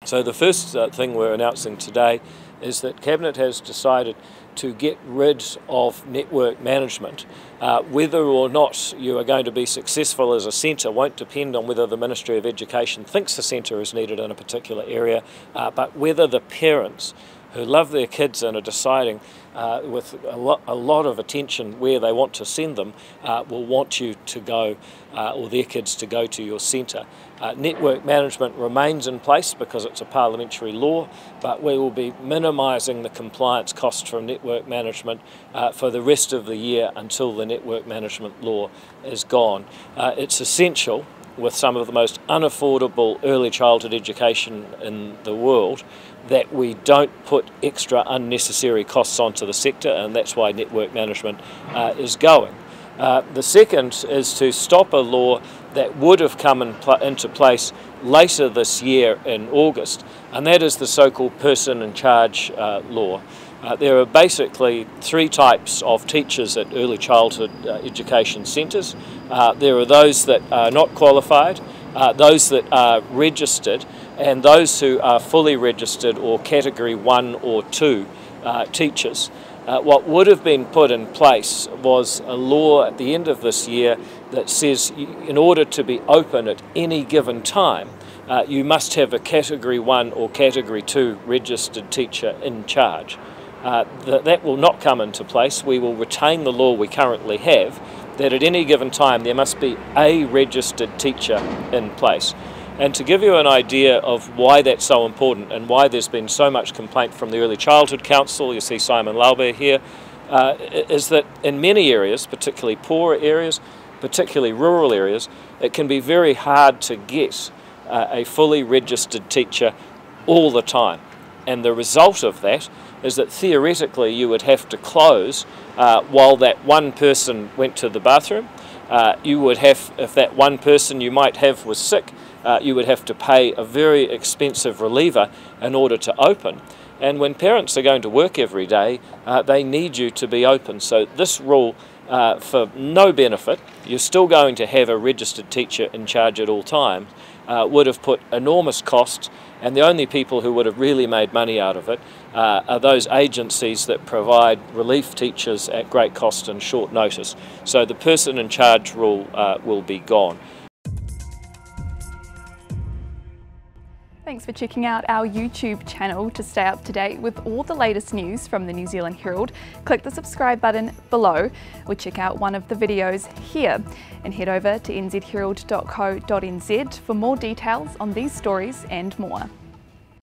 So the first thing we're announcing today is that Cabinet has decided to get rid of network management. Whether or not you are going to be successful as a centre won't depend on whether the Ministry of Education thinks a centre is needed in a particular area, but whether the parents who love their kids and are deciding with a lot of attention where they want to send them will want you to go or their kids to go to your centre. Network management remains in place because it's a parliamentary law, but we will be minimising the compliance costs from network management for the rest of the year until the network management law is gone. It's essential, with some of the most unaffordable early childhood education in the world, that we don't put extra unnecessary costs onto the sector, and that's why network management is going. The second is to stop a law that would have come into place later this year in August, and that is the so-called person in charge law. There are basically three types of teachers at early childhood education centres. There are those that are not qualified, those that are registered, and those who are fully registered or category 1 or 2 teachers. What would have been put in place was a law at the end of this year that says in order to be open at any given time, you must have a category 1 or category 2 registered teacher in charge. That will not come into place. We will retain the law we currently have, that at any given time there must be a registered teacher in place. And to give you an idea of why that's so important and why there's been so much complaint from the Early Childhood Council, you see Simon Laube here, is that in many areas, particularly poorer areas, particularly rural areas, it can be very hard to get a fully registered teacher all the time. And the result of that is that theoretically you would have to close while that one person went to the bathroom. You would have, if that one person you might have was sick, you would have to pay a very expensive reliever in order to open. And when parents are going to work every day, they need you to be open. So this rule, for no benefit, you're still going to have a registered teacher in charge at all times, would have put enormous costs, and the only people who would have really made money out of it are those agencies that provide relief teachers at great cost and short notice. So the person in charge rule will be gone. Thanks for checking out our YouTube channel to stay up to date with all the latest news from the New Zealand Herald. Click the subscribe button below or check out one of the videos here, and head over to nzherald.co.nz for more details on these stories and more.